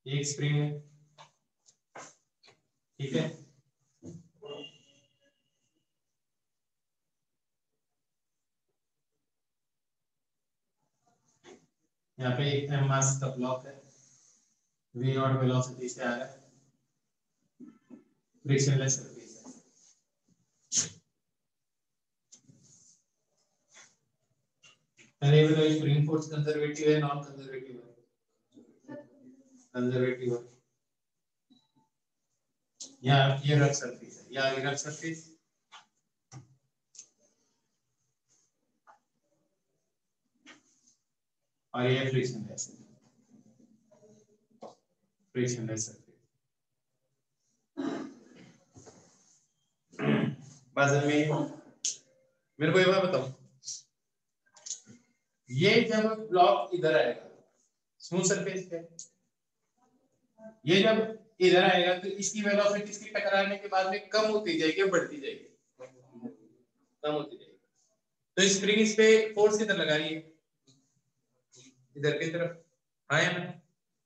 एक स्प्रिंग है, ठीक है। यहाँ पे एक m मास का ब्लॉक है, v नॉट वेलोसिटी से आ रहा है, फ्रिक्शनलेस सरफेस है। पहले बताओ स्प्रिंग फोर्स कंजर्वेटिव है नॉन कंजर्वेटिव है? कंजर्वेटिव है। यहाँ ये रफ सरफेस है, यहाँ ये रफ सरफेस, और ये फ्रिक्शनलेस सरफेस। बाजल में मेरे को एक बात बताओ, ये जब ब्लॉक इधर आएगा स्मूथ सरफेस पे, ये जब इधर आएगा तो इसकी वेलोसिटी इसकी टकराने के बाद में कम होती जाएगी, बढ़ती जाएगी, कम होती जाएगी। तो स्प्रिंग इस पे फोर्स किधर लगा रही है? इधर की तरफ, हाँ या ना?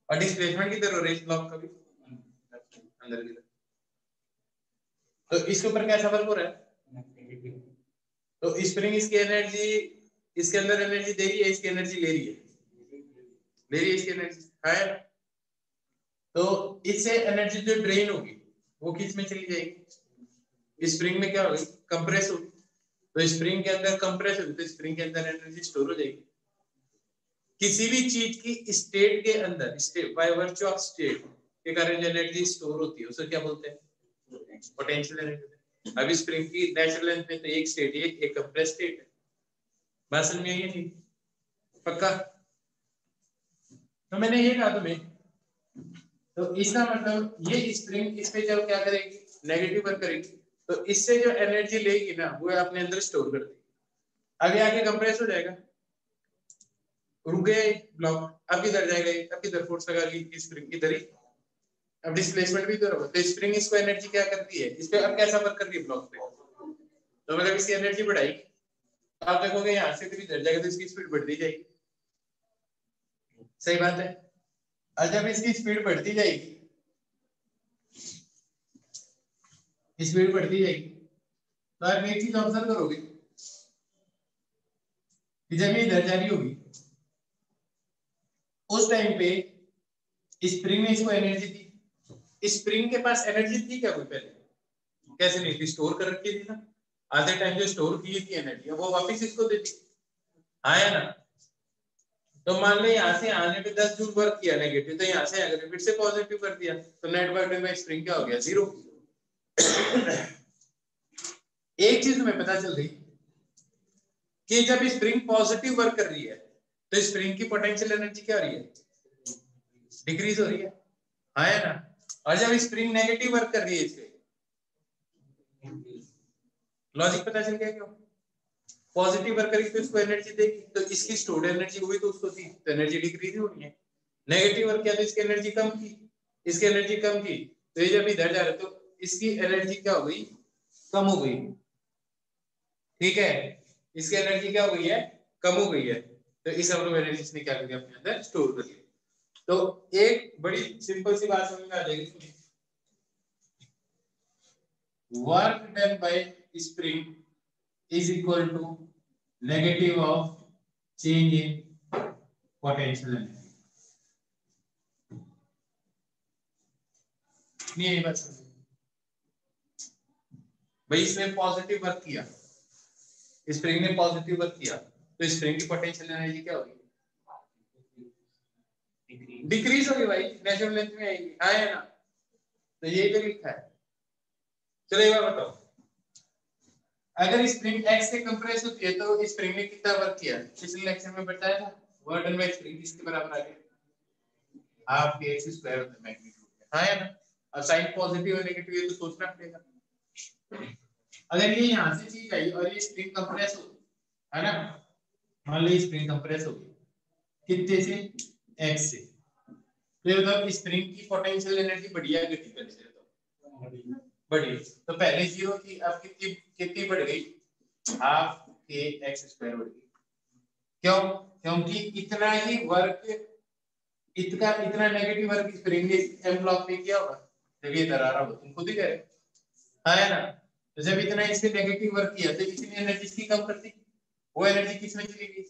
और डिस्प्लेसमेंट किधर हो रही है इस ब्लॉक का भी? अंदर की तरफ। तो इसके ऊपर कैसा वर्क हो रहा है? तो स्प्रिंग इसकी एनर्जी, इसके अंदर एनर्जी दे रही है, इसकी एनर्जी ले रही है, ले रही है इसकी एनर्जी, है। तो इससे एनर्जी जो ड्रेन होगी वो किस में चली जाएगी? स्प्रिंग में क्या होगी? कंप्रेस होगी। तो स्प्रिंग के अंदर कंप्रेस होगी तो स्प्रिंग के अंदर एनर्जी स्टोर हो जाएगी। किसी भी चीज की स्टेट के अंदर, state by virtue of state के कारण जो एनर्जी स्टोर होती है उसे क्या बोलते हैं? Potential energy. अभी स्प्रिंग की नेचुरल लेंथ में तो एक स्टेट है, एक कंप्रेस स्टेट है। बात समझ में आई नहीं? पक्का? तो मैंने ये कहा तुम्हें, तो इसका मतलब ये स्प्रिंग इस पे जब क्या करेगी? नेगेटिव वर्क करेगी, तो इससे जो एनर्जी लेगी ना वो अपने अंदर स्टोर कर देगी। अभी आगे कंप्रेस हो जाएगा, रुक गया ब्लॉक, अब किधर जाएगा? अब किधर फोर्स लगा ली स्प्रिंग इधर ही, अब डिस्प्लेसमेंट भी इधर होगा। तो स्प्रिंग इसको एनर्जी क्या करती है? इस पे अब कैसा वर्क कर रही है ब्लॉक पे? तो मतलब इसकी एनर्जी बढ़ाई, आप देखोगे यहाँ से भी इधर जाएगा तो इसकी स्पीड बढ़ती जाएगी, सही बात है। और जब इसकी स्पीड बढ़ती जाएगी, स्पीड बढ़ती जाएगी, तो आप एक चीज ऑब्जर्व करोगे कि जब ये इधर जा रही होगी उस टाइम पे स्प्रिंग ने इसको एनर्जी दी। स्प्रिंग के पास एनर्जी थी क्या कोई पहले? कैसे नहीं थी? स्टोर कर रखी थी ना। आधे टाइम जो स्टोर की थी एनर्जी वो वापस इसको देती, आया ना? तो मान लो यहाँ से आने पे 10 जूल वर्क किया नेगेटिव, तो यहाँ से अगर फिर से पॉजिटिव कर दिया तो नेट वर्क में स्प्रिंग क्या हो गया? 0। एक चीज तुम्हें पता चल गई कि जब स्प्रिंग पॉजिटिव वर्क कर रही है तो स्प्रिंग की पोटेंशियल एनर्जी क्या हो रही है? डिक्रीज हो रही है, आया ना? और जब स्प्रिंग नेगेटिव वर्क कर रही है इसके, लॉजिक पता चल गया क्यों? पॉजिटिव वर्क करेगी तो इसको एनर्जी देगी, तो इसकी स्टोर्ड एनर्जी हुई तो उसको दी, तो एनर्जी डिक्रीज हो रही है। नेगेटिव वर्क किया तो इसकी एनर्जी कम की, इसकी एनर्जी कम की, तो ये जब इधर जा रहा है तो इसकी एनर्जी क्या हो गई? कम हो गई, ठीक है। इसकी एनर्जी क्या हो गई है? कम हो गई है। तो इस अमूल एनर्जी इसने क्या कर दिया? अपने अंदर स्टोर कर लिया। तो एक बड़ी सिंपल सी बात समझ में आ जाएगी, work done by spring is equal to negative of change in potential energy। नहीं है बस भाई, इसने पॉजिटिव वर्क किया, स्प्रिंग ने पॉजिटिव वर्क किया, तो स्प्रिंग की पोटेंशियल एनर्जी क्या होगी? डिक्रीज होगी भाई, नेचुरल लेंथ में आएगी, हाँ है ना? तो यही तो लिखा है। चलो एक बार बताओ, अगर स्प्रिंग x से कंप्रेस होती है तो स्प्रिंग ने कितना वर्क किया? पिछले लेक्चर में बताया था, वर्क डन बाय स्प्रिंग किसके बराबर आ गया? हाफ के x square of the magnitude, हाँ है ना? और साइन पॉजिटिव और नेगेटिव ये तो सोचना पड़ेगा। अगर ये यहां से चीज आई और ये स्प्रिंग कंप्रेस हो, है ना? मान लो स्प्रिंग कंप्रेस हो गई कितने से? x से, तो ये बताओ स्प्रिंग की पोटेंशियल एनर्जी बढ़ी है घटी? पहले से तो बढ़ी, तो पहले 0 थी, अब कितनी कितनी बढ़ गई? हाफ के x स्क्वायर बढ़ गई। क्यों? क्योंकि इतना ही वर्क इतना नेगेटिव वर्क स्प्रिंग ने एम ब्लॉक में किया होगा जब ये दरार हो, तुम खुद ही कह रहे हो, है ना। तो जब इतना इसने नेगेटिव वर्क किया तो इतनी एनर्जी इसकी कम करती, वो एनर्जी किस में चली गई?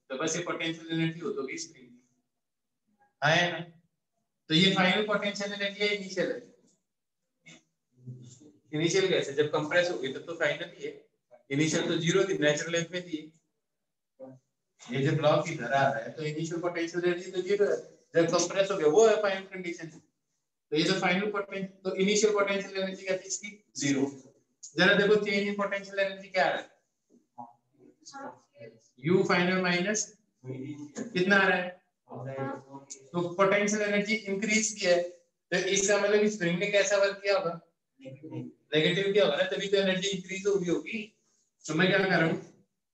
तो बस ये पोटेंशियल एनर्जी हो तो स्प्रिंग, है ना। तो ये फाइनल पोटेंशियल एनर्जी है, इनिशियल है। इनिशियल कैसे? जब कंप्रेस हो गई तब तो फाइनल ही है, इनिशियल तो जीरो थी, नेचुरल लेंथ में थी। ये जो ब्लॉक इधर आ रहा है तो इनिशियल पोटेंशियल एनर्जी तो जीरो है, जब कंप्रेस हो गया वो है फाइनल कंडीशन। तो ये जो फाइनल पोटेंशियल, तो इनिशियल पोटेंशियल एनर्जी क्या थी इसकी? जीरो। जरा देखो चेंज इन पोटेंशियल एनर्जी क्या आ रहा है, U फाइनल माइनस कितना आ रहा है? तो पोटेंशियल एनर्जी इंक्रीज की है, तो इसका मतलब स्प्रिंग ने कैसा वर्क किया होगा? नेगेटिव किया होगा ना, तभी तो एनर्जी इंक्रीज हो गई होगी। तो मैं क्या कर रहा हूँ,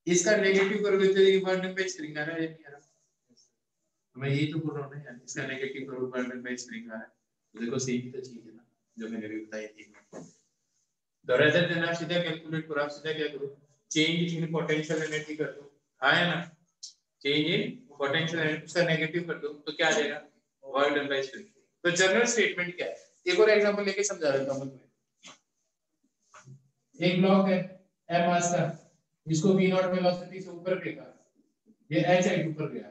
इसका नेगेटिव करोगे तो ये बर्डन पे स्प्रिंग आ रहा है या नहीं आ रहा? तो मैं यही तो बोल रहा हूँ ना यार, इसका नेगेटिव करो बर्डन पे स्प्रिंग आ रहा है, तो देखो सेम तो चीज है ना जो मैंने भी बताई थी। तो रेदर देन आप सीधा कैलकुलेट करो, आप सीधा क्या करो, चेंज इन पोटेंशियल एनर्जी कर दो, है ना। चेंज इन पोटेंशियल एनर्जी उसका नेगेटिव कर दो तो क्या आ जाएगा? Work done by spring. तो जनरल स्टेटमेंट क्या है, एक और एग्जांपल लेके समझा देता हूं मैं। एक ब्लॉक है m मास का, इसको v नॉट वेलोसिटी से ऊपर फेंका, ये h हाइट ऊपर गया।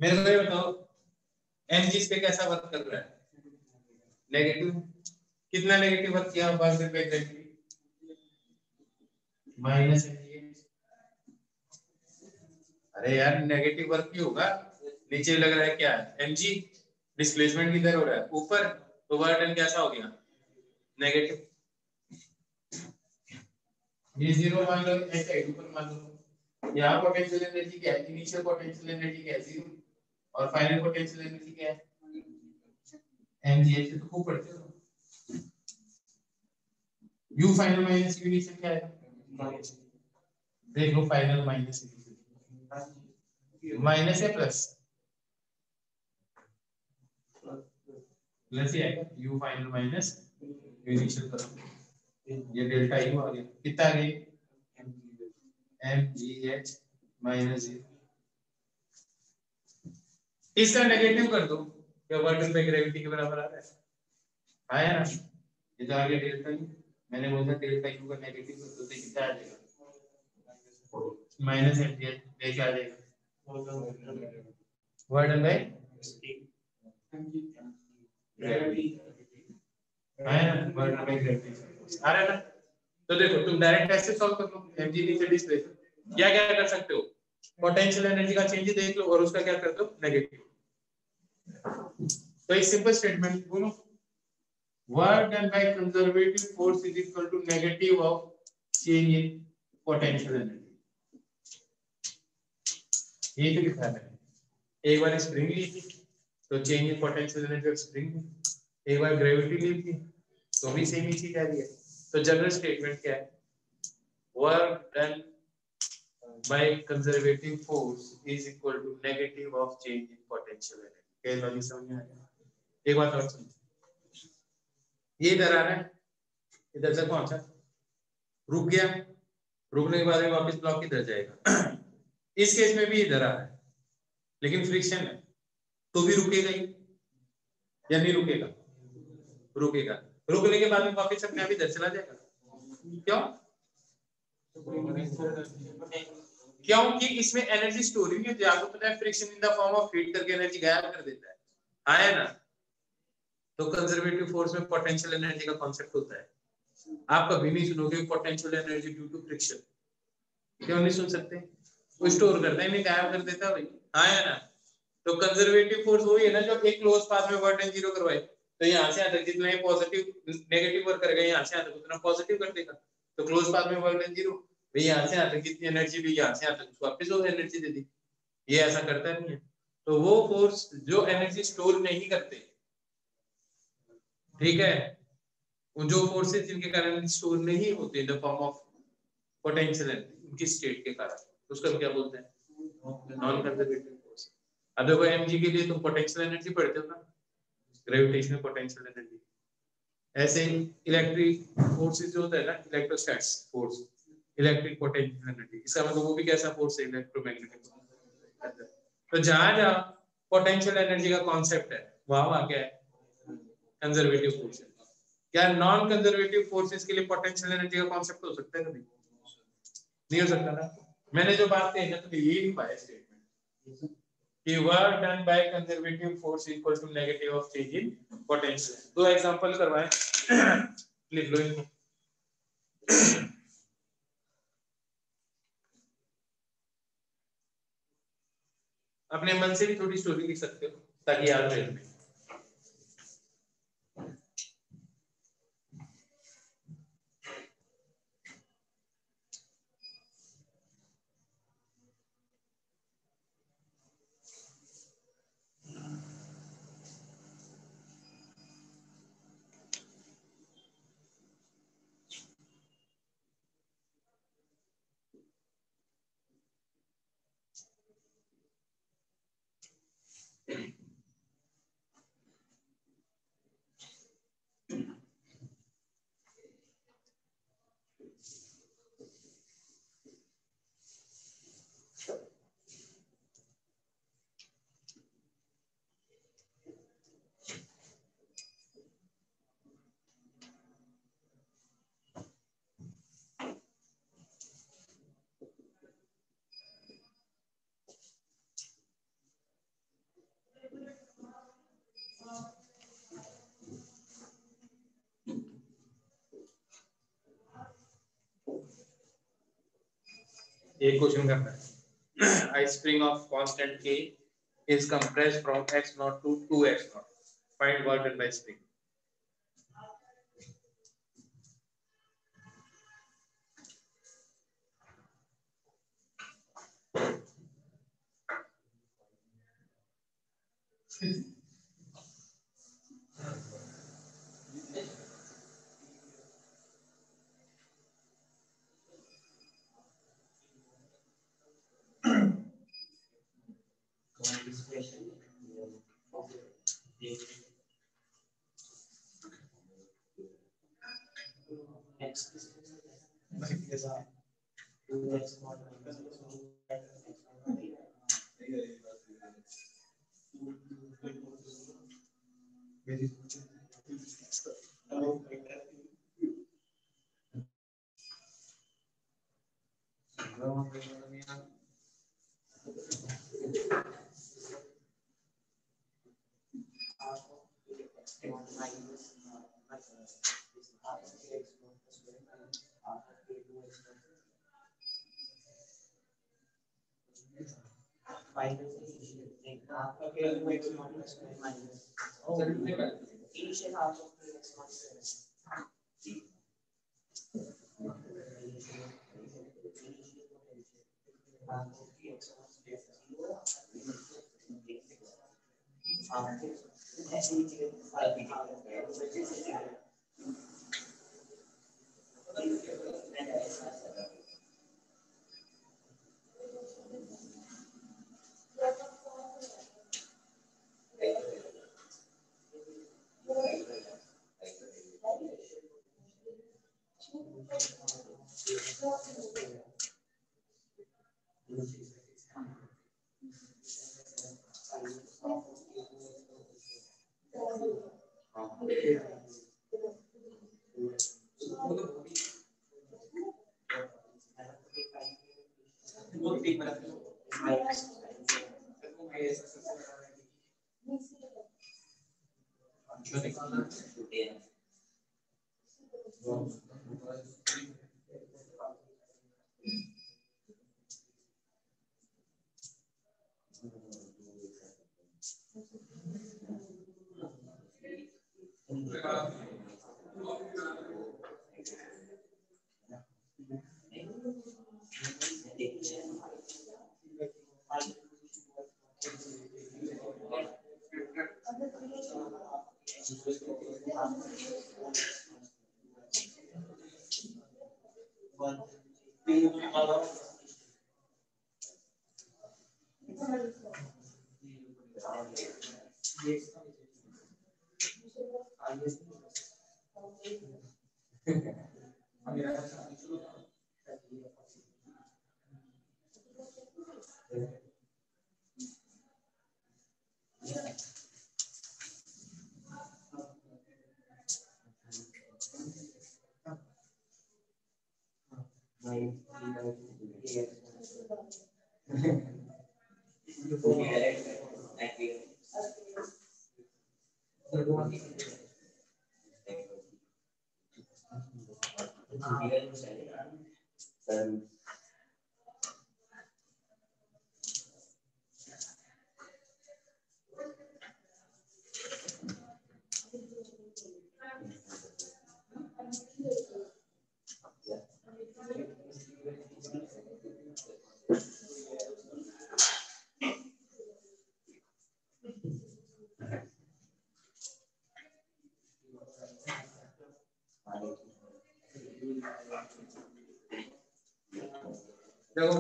मेरे को ये बताओ mg इस पे कैसा वर्क कर रहा है? नेगेटिव। कितना नेगेटिव वर्क किया? Work done by gravity minus mg। अरे यार नेगेटिव वर्क भी होगा, नीचे लग रहा है क्या mg, डिस्प्लेसमेंट किधर हो रहा है? ऊपर, तो वर्क डन कैसा हो गया? नेगेटिव। ये जीरो मान लो, h हाइट ऊपर मान लो, यहाँ पोटेंशियल एनर्जी क्या है? इनिशियल पोटेंशियल एनर्जी क्या है? जीरो। और फाइनल पोटेंशियल एनर्जी क्या है? mg। से तो खूब पढ़ते हो। u final minus u initial क्या है? देख लो फाइनल माइनस माइनस है प्लस, प्लस ही आएगा। u final minus u initial करो, ये डेल्टा u आ गया, कितना आ गया? mgh minus 0। इसका नेगेटिव कर दो, क्या वर्क डन बाय ग्रेविटी के बराबर आ रहा है? आया ना, ये तो आ गया डेल्टा u। मैंने बोला डेल्टा u का नेगेटिव कर दो तो कितना आ जाएगा? माइनस mgh लेके आ जाएगा वर्क डन बाय ग्रेविटी, आया ना, वर्क डन बाय ग्रेविटी आ रहा है ना। तो देखो तुम डायरेक्ट ऐसे सॉल्व कर लो, mg नीचे डिस्प्लेसमेंट, क्या क्या कर सकते हो, पोटेंशियल एनर्जी का चेंज देख लो और उसका क्या कर दो? नेगेटिव। तो एक सिंपल स्टेटमेंट बोलो, work done by conservative force is equal to negative of change in potential energy. ये तो लिखा है, एक बार स्प्रिंग ली थी तो change in potential energy of spring, एक बार ग्रेविटी ली थी तो भी सेम ही चीज आ रही है। तो जनरल स्टेटमेंट क्या है, work done by conservative force is equal to negative of change in potential energy। क्या लॉजिक समझ में आया? एक बात और सुनो, ये इधर आ रहा है, इधर से पहुंचा, रुक गया, रुकने के बाद में वापस ब्लॉक इधर जाएगा। इस केस में भी इधर आ रहा है लेकिन फ्रिक्शन है तो भी रुकेगा ही या नहीं रुकेगा? रुकेगा। रुकने के बाद में वापस अपने आप इधर चला जाएगा। क्यों? क्योंकि इसमें एनर्जी स्टोरिंग है, जो आपको पता है friction in the form of heat करके एनर्जी गायब कर देता है, आया ना। तो कंजर्वेटिव फोर्स में पोटेंशियल एनर्जी का कांसेप्ट होता है। आप कभी नहीं सुनोगे potential energy due to friction, क्यों नहीं सुन सकते? वो स्टोर करता है, नहीं गायब कर देता भाई, आया ना। तो कंजर्वेटिव फोर्स वही है ना जो एक क्लोज पाथ में वर्क डन जीरो करवाए, तो यहाँ से यहाँ तक जितना ये पॉजिटिव नेगेटिव वर्क करेगा यहाँ से यहाँ तक उतना पॉजिटिव कर देगा। तो क्लोज पाथ में वर्क डन जीरो, भाई यहाँ से यहाँ तक कितनी एनर्जी ली, यहाँ से यहाँ तक वापस वो एनर्जी दे दी। ये ऐसा करता नहीं है। तो वो फोर्स जो एनर्जी स्टोर नहीं करते, ठीक है, जो फोर्सेस जिनके कारण स्टोर नहीं होते इन the form of potential energy उनकी स्टेट के कारण, उसको क्या बोलते हैं? Non conservative force. अब देखो mg के लिए तुम पोटेंशियल एनर्जी पढ़ते हो ना, ग्रेविटेशनल पोटेंशियल एनर्जी। ऐसे इलेक्ट्रिक फोर्सेस जो होता है ना, electrostatics force, electric potential energy, इसका मतलब वो भी कैसा फोर्स है? इलेक्ट्रोमैग्नेटिक। तो जहां जहां पोटेंशियल एनर्जी का कॉन्सेप्ट है वहां क्या है कंजर्वेटिव फोर्स है। क्या नॉन कंजर्वेटिव फोर्सेस के लिए पोटेंशियल एनर्जी का कॉन्सेप्ट हो सकता है कभी? नहीं हो सकता ना। मैंने जो बात कही ना तो यही लिखा है स्टेटमेंट कि work done by conservative force equal to negative of change in potential. दो एग्जांपल करवाएं लिख लो इनको। अपने मन से भी थोड़ी स्टोरी लिख सकते हो ताकि याद रहे। एक क्वेश्चन करना है। A spring of constant K is compressed from x naught to 2x naught. Find work done by spring. देखो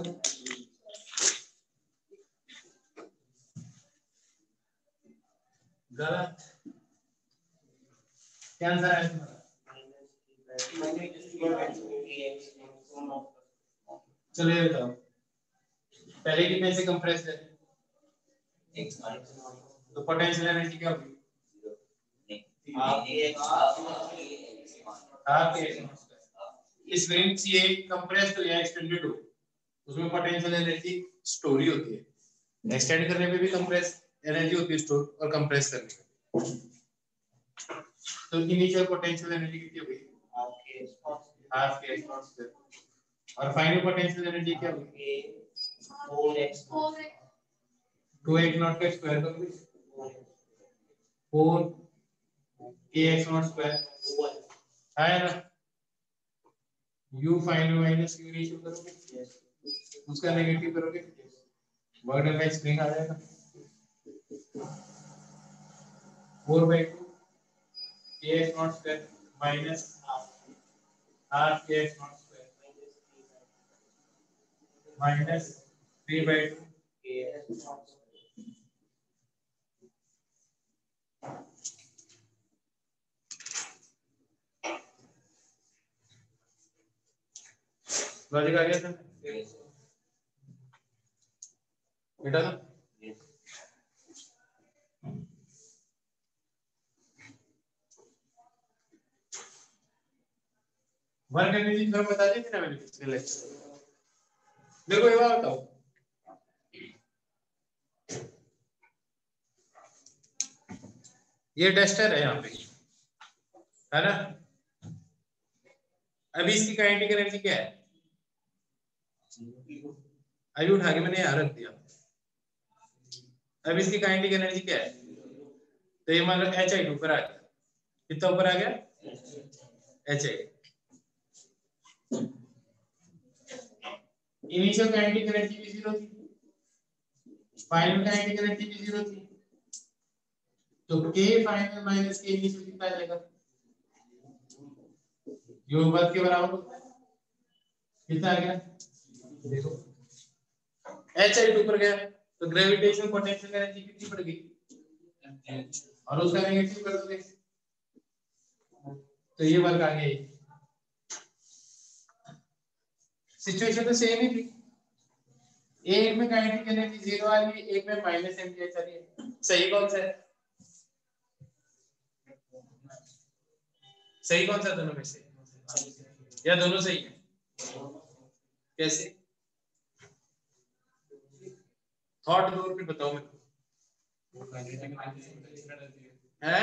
गलत, क्या आंसर है तुम्हारा? चलो ये बताओ पहले कितने से कंप्रेस है तो पोटेंशियल एनर्जी क्या होगी? हाफ के इस रिंग से ये कंप्रेस्ड या एक्सटेंडेड हो उसमें पोटेंशियल एनर्जी स्टोरी होती है, एक्सटेंड करने पे भी कंप्रेस एनर्जी होती है स्टोर और कंप्रेस करने में। तो इनिशियल पोटेंशियल एनर्जी कितनी होगी? हाफ के एक्स नॉट स्क्वायर और फाइनल पोटेंशियल एनर्जी क्या होगी? 2x नॉट का स्क्वायर करोगे 4 x नॉट स्क्वायर है ना, u final minus u initial करोगे उसका नेगेटिव करोगे वर्क डन बाय स्प्रिंग आ जाएगा 4/2 kx nought square minus half kx nought square minus 3/2 kx nought logic आ गया था बेटा ना वर्क एनर्जी थ्योरम बता दी थी ना मैंने पिछले लेक्चर। देखो ये बात बताओ ये डस्टर है यहाँ पे है ना, अभी इसकी काइनेटिक एनर्जी क्या है? अभी उठा के मैंने यहाँ रख दिया, अब इसकी काइनेटिक एनर्जी क्या है? तो ये मान लो HI ऊपर आ गया, कितना ऊपर आ गया? HI। इनिशियल काइनेटिक एनर्जी भी 0 थी, फाइनल काइनेटिक एनर्जी भी 0 थी, तो K final minus K initial कितना आ जाएगा? जो वर्क के बराबर कितना आ गया? देखो HI ऊपर गया तो ग्रेविटेशनल पोटेंशियल एनर्जी कितनी बढ़ गई और उसका नेगेटिव कर दोगे तो ये वर्क आ गया। सिचुएशन तो सेम ही थी, एक में काइनेटिक एनर्जी 0 आ रही है, एक में माइनस mg आ रही है, सही कौन सा है? सही कौन सा दोनों में से? या दोनों सही है? कैसे? थॉट दो फिर बताओ मेरे को है।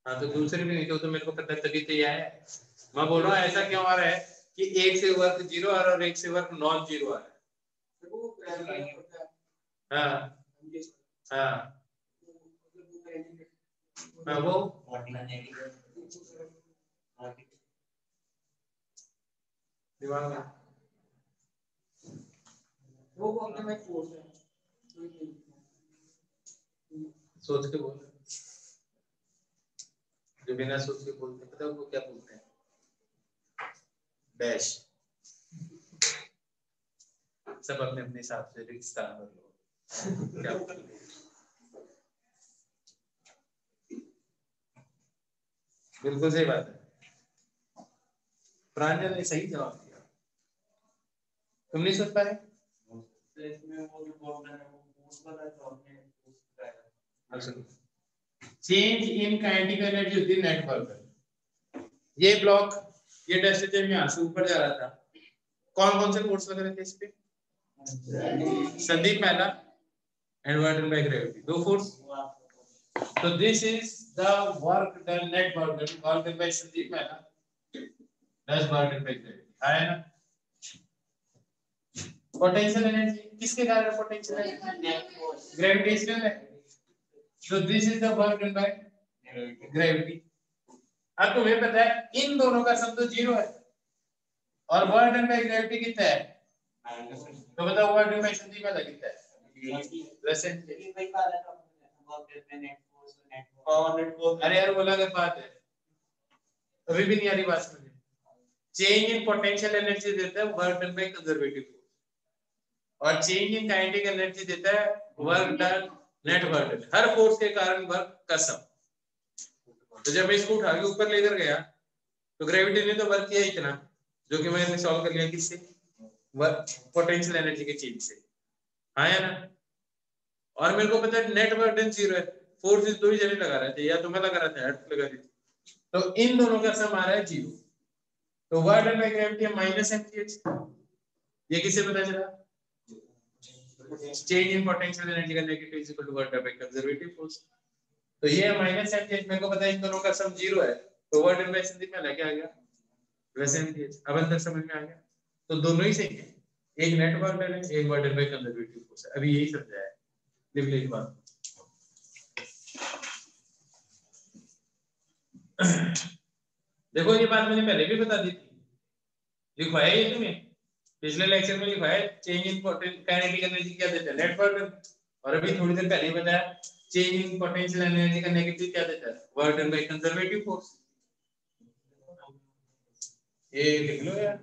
हाँ तो दूसरे भी नहीं तो मेरे को पता तभी तो ये है, मैं बोल रहा हूँ ऐसा क्यों आ रहा है कि एक से वर्क 0 आ रहा है और एक से वर्क नॉन 0 आ रहा है। हाँ हाँ वो दिमाग में वो बोलते मैं सोच के बोल, जो बिना सोच के बोलते पता है वो क्या बोलते हैं? डैश। सब अपने अपने हिसाब से रिश्ता कर लो क्या बोलते हैं? बिल्कुल सही बात है, प्रांजल ने सही जवाब दिया। तुम नहीं सोच पा रहे? चेंज इन काइनेटिक एनर्जी होती है नेट वर्क। ये ब्लॉक, ये टेस्ट जब यहाँ से ऊपर जा रहा था, कौन कौन से फोर्स लग रहे थे इस पे? संदीप महला एंड वाटरबर्ग ग्रेविटी, दो force. So this is the work done, net work done by Sandeep Mehta, does work done by gravity, है ना? Potential energy किसके कारण potential energy? Gravitational है। So this is the work done by gravity। अब तुम्हें पता है इन दोनों का सम तो 0 है और वर्क डन बाय ग्रेविटी कितना है? तो बताओ वर्क डन बाय संदीप महता कितना है? अरे यार बोला कर बात है, अभी भी नहीं आ रही बात समझ। चेंज इन पोटेंशियल एनर्जी देता है work done by conservative force, और चेंज इन काइनेटिक एनर्जी देता है work done net work done, हर फोर्स के कारण वर्क का सम। तो जब मैं इसको उठा के ऊपर लेकर गया तो ग्रेविटी ने तो वर्क किया इतना, जो कि मैंने सॉल्व कर लिया किससे? वर्क पोटेंशियल एनर्जी के चेंज से, हाँ या ना? और मेरे को पता है नेट वर्क डन 0 है, फोर्स दो ही जने लगा रहे थे, या तो मैं लगा रहा था अर्थ लगा रही थी, तो इन दोनों का सम आ रहा है 0। तो वर्क डन बाय ग्रेविटी है माइनस mgh। ये किससे पता चला? चेंज इन पोटेंशियल एनर्जी का negative is equal to work done by conservative force. तो ये है माइनस mgh, मेरे को पता है इन दोनों का सम 0 है, तो वर्क डन बाय संदीप में क्या आ गया? Plus mgh। अब अंतर समझ में आ गया? तो दोनों ही सही है, एक नेट वर्क डन है, एक work done by conservative force है। अभी यही समझाया है, लिख ले एक बार। देखो ये बात मैंने पहले भी बता दी थी, लिखवाया ये तुम्हें पिछले लेक्चर में, लिखवाया चेंज इन काइनेटिक एनर्जी क्या देता है? Net work. और अभी थोड़ी देर पहले ही बताया चेंज इन पोटेंशियल एनर्जी का नेगेटिव क्या देता है? Work done by conservative force. ये लिख लो यार।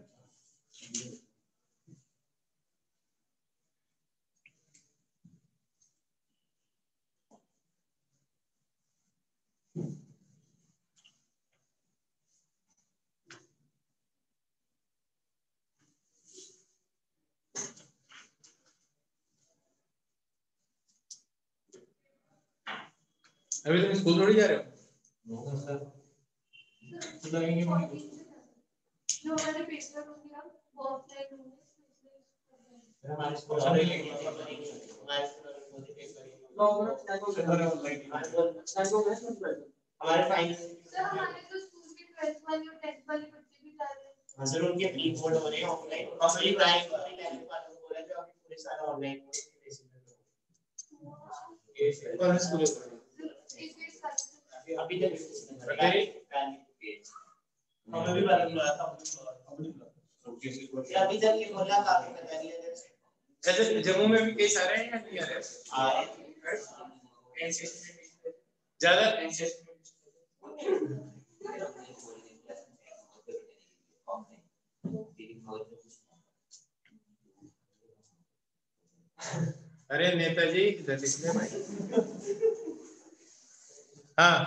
अभी तुम स्कूल थोड़ी जा रहे हो? सर जो हमारे पेपर होंगे वो ऑफलाइन होंगे, हमारे स्कूल हमारे फाइनल सर, हमारे तो स्कूल के 12th वाले और 10th वाले बच्चे भी जा रहे हैं। हां सर, उनके प्री बोर्ड हो रहे हैं ऑफलाइन, और सभी प्राइवेट वाले 10th वाले बोल रहे थे अभी पूरे सारा ऑनलाइन हो ये कौन स्कूल है? अभी तक हमने भी पहले बुलाया था, अभी तक ये बोला काफी बता दिया है। अच्छा, जम्मू में भी केस आ रहे हैं या नहीं आ रहे? आ रहे हैं ज्यादा। अरे नेताजी इधर लिखने भाई। हाँ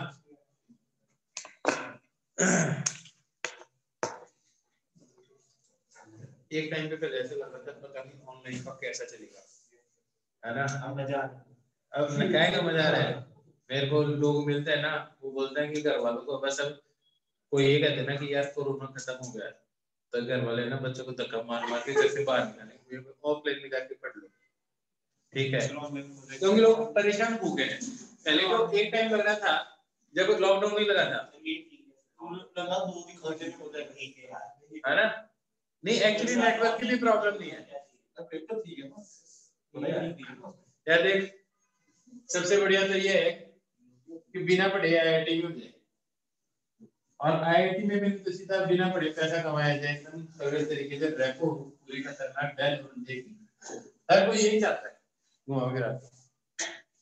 एक टाइम पे पहले ऐसे लगा था पता नहीं ऑनलाइन का कैसा चलेगा, है ना? अब मजा का मजा आ रहा है। मेरे को लोग मिलते हैं ना, वो बोलते हैं कि घर वालों को बस अब कोई ये कहते हैं ना कि यार कोरोना खत्म हो गया, तो घर वाले ना बच्चों को धक्का मार मार के घर से बाहर निकालेंगे, ऑफलाइन में जाके पढ़ लो, ठीक है? क्योंकि लोग परेशान हो गए हैं। पहले तो एक टाइम लग रहा था जब लॉकडाउन नहीं लगा था, है ना? नहीं एक्चुअली नेटवर्क की भी प्रॉब्लम नहीं है, यार देख सबसे बढ़िया तो ये है कि बिना पढ़े आईआईटी में जाए, और आईआईटी में भी तो सीधा बिना पढ़े पैसा कमाया जाए एकदम सरल तरीके से, रैपो पूरी खतरनाक बैल देगी, हर कोई यही चाहता है घुमा फिरा,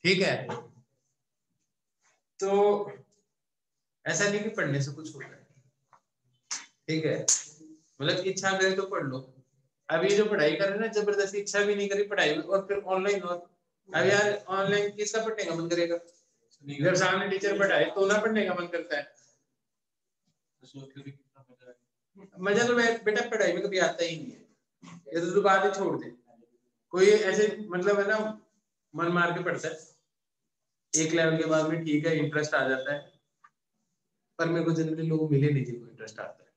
ठीक है? तो ऐसा नहीं कि पढ़ने से कुछ होता है, ठीक है? मतलब इच्छा करे तो पढ़ लो। अभी जो पढ़ाई कर रहे हैं ना, जबरदस्ती इच्छा भी नहीं करी पढ़ाई में, और फिर ऑनलाइन हो। अब यार ऑनलाइन किसका पढ़ने का मन करेगा? जब सामने टीचर पढ़ाए तो ना पढ़ने का मन करता है। मजा तो बेटा पढ़ाई में कभी आता ही नहीं है, ये तो बात ही छोड़ दे। कोई ऐसे मतलब है ना मन मार के पढ़ता है, एक लेवल के बाद में ठीक है इंटरेस्ट आ जाता है, पर मेरे को जनरली लोग मिले नहीं जिनको इंटरेस्ट आता है,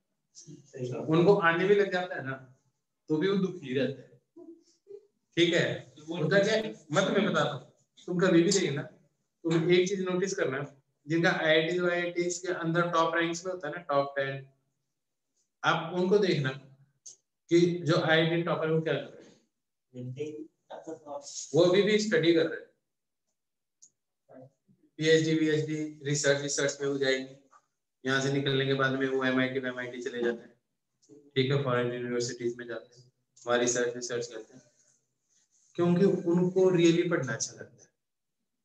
उनको आने भी लग जाता है ना तो भी वो दुखी रहता है। ठीक है, होता क्या मतलब मैं बताता हूँ, तुम कभी भी देखना, तुम एक चीज नोटिस करना, जिनका IIT के अंदर टॉप रैंक्स में होता है ना, टॉप 10, आप उनको देखना कि जो IIT टॉपर वो क्या कर रहे हैं, वो अभी भी स्टडी कर रहे हैं, PhD रिसर्च में हो जाएंगे, यहाँ से निकलने के बाद में वो MIT चले जाते हैं, ठीक है, फॉरेन यूनिवर्सिटीज में जाते हैं, वहाँ रिसर्च करते हैं, क्योंकि उनको रियली पढ़ना अच्छा लगता है।